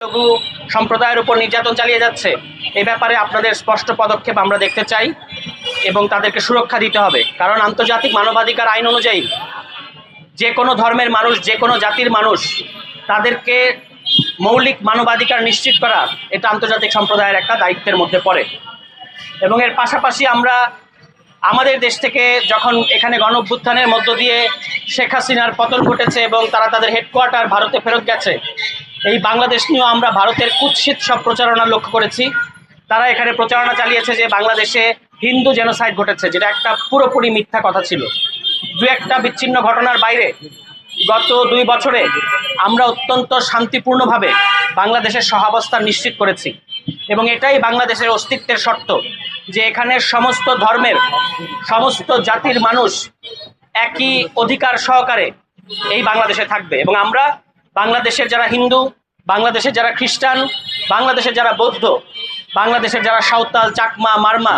সংখ্যালঘু সম্প্রদায়ের উপর নির্যাতন চালিয়ে যাচ্ছে, এই ব্যাপারে আপনাদের স্পষ্ট পদক্ষেপ আমরা দেখতে চাই এবং তাদেরকে সুরক্ষা দিতে হবে। কারণ আন্তর্জাতিক মানবাধিকার আইন অনুযায়ী যে কোনো ধর্মের মানুষ, যে কোনো জাতির মানুষ, তাদেরকে মৌলিক মানবাধিকার নিশ্চিত করা এটা আন্তর্জাতিক সম্প্রদায়ের একটা দায়িত্বের মধ্যে পড়ে। এবং এর পাশাপাশি আমরা আমাদের দেশ থেকে যখন এখানে গণঅভ্যুত্থানের মধ্য দিয়ে শেখ হাসিনার পতন ঘটেছে এবং তারা তাদের হেডকোয়ার্টার ভারতে ফেরত গেছে, এই বাংলাদেশ নিয়েও আমরা ভারতের কুৎসিত সব প্রচারণা লক্ষ্য করেছি। তারা এখানে প্রচারণা চালিয়েছে যে বাংলাদেশে হিন্দু জেনোসাইড ঘটেছে, যেটা একটা পুরোপুরি মিথ্যা কথা ছিল। দু একটা বিচ্ছিন্ন ঘটনার বাইরে গত 2 বছরে আমরা অত্যন্ত শান্তিপূর্ণভাবে বাংলাদেশের সহাবস্থান নিশ্চিত করেছি এবং এটাই বাংলাদেশের অস্তিত্বের শর্ত, যে এখানে সমস্ত ধর্মের, সমস্ত জাতির মানুষ একই অধিকার সহকারে এই বাংলাদেশে থাকবে। এবং আমরা বাংলাদেশের যারা হিন্দু, বাংলাদেশের যারা খ্রিস্টান, বাংলাদেশের যারা বৌদ্ধ, বাংলাদেশের যারা সাঁওতাল, চাকমা, মারমা,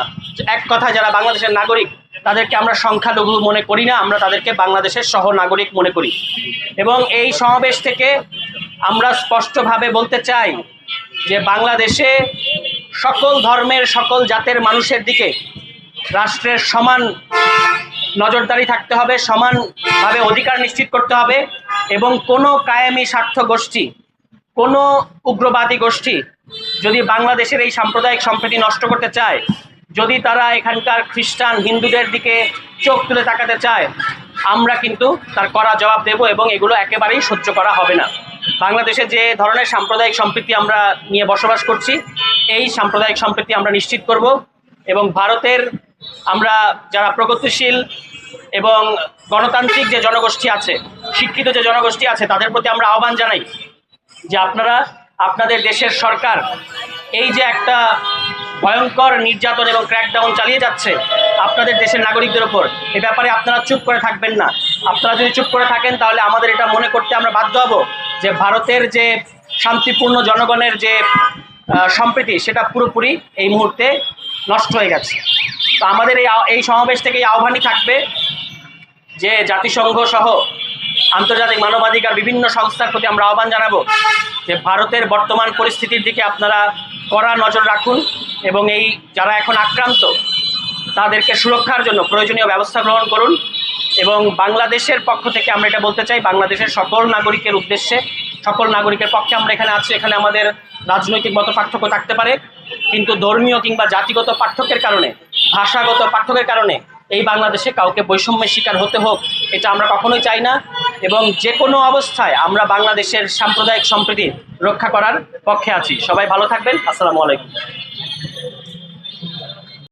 এক কথায় যারা বাংলাদেশের নাগরিক, তাদেরকে আমরা সংখ্যালঘু মনে করি না, আমরা তাদেরকে বাংলাদেশের সহ নাগরিক মনে করি। এবং এই সমাবেশ থেকে আমরা স্পষ্টভাবে বলতে চাই যে বাংলাদেশে সকল ধর্মের, সকল জাতের মানুষের দিকে রাষ্ট্রের সমান নজরদারি থাকতে হবে, সমানভাবে অধিকার নিশ্চিত করতে হবে এবং কোনো কায়েমি স্বার্থ গোষ্ঠী, কোনো উগ্রবাদী গোষ্ঠী যদি বাংলাদেশের এই সাম্প্রদায়িক সম্প্রীতি নষ্ট করতে চায়, যদি তারা এখানকার খ্রিস্টান, হিন্দুদের দিকে চোখ তুলে তাকাতে চায়, আমরা কিন্তু তার কড়া জবাব দেব এবং এগুলো একেবারেই সহ্য করা হবে না। বাংলাদেশে যে ধরনের সাম্প্রদায়িক সম্প্রীতি আমরা নিয়ে বসবাস করছি, এই সাম্প্রদায়িক সম্প্রীতি আমরা নিশ্চিত করব এবং ভারতের আমরা যারা প্রগতিশীল এবং গণতান্ত্রিক যে জনগোষ্ঠী আছে, শিক্ষিত যে জনগোষ্ঠী আছে, তাদের প্রতি আমরা আহ্বান জানাই যে আপনারা আপনাদের দেশের সরকার এই যে একটা ভয়ঙ্কর নির্যাতন এবং ক্র্যাকডাউন চালিয়ে যাচ্ছে আপনাদের দেশের নাগরিকদের ওপর, এ ব্যাপারে আপনারা চুপ করে থাকবেন না। আপনারা যদি চুপ করে থাকেন তাহলে আমাদের এটা মনে করতে আমরা বাধ্য হব যে ভারতের যে শান্তিপূর্ণ জনগণের যে সম্প্রীতি, সেটা পুরোপুরি এই মুহূর্তে নষ্ট হয়ে গেছে। তো আমাদের এই সমাবেশ থেকে এই আহ্বানই থাকবে যে জাতিসংঘ সহ আন্তর্জাতিক মানবাধিকার বিভিন্ন সংস্থার প্রতি আমরা আহ্বান জানাবো যে ভারতের বর্তমান পরিস্থিতির দিকে আপনারা কড়া নজর রাখুন এবং এই যারা এখন আক্রান্ত তাদেরকে সুরক্ষার জন্য প্রয়োজনীয় ব্যবস্থা গ্রহণ করুন। এবং বাংলাদেশের পক্ষ থেকে আমরা এটা বলতে চাই, বাংলাদেশের সকল নাগরিকের উদ্দেশ্যে, সকল নাগরিকের পক্ষে আমরা এখানে আছি। এখানে আমাদের রাজনৈতিক মত পার্থক্য থাকতে পারে, কিন্তু ধর্মীয় কিংবা জাতিগত পার্থক্যের কারণে, ভাষাগত পার্থক্যের কারণে এই বাংলাদেশে কাউকে বৈষম্যের শিকার হতে হোক, এটা আমরা কখনোই চাই না। এবং যে কোনো অবস্থায় আমরা বাংলাদেশের সাম্প্রদায়িক সম্প্রীতি রক্ষা করার পক্ষে আছি। সবাই ভালো থাকবেন। আসসালামু আলাইকুম।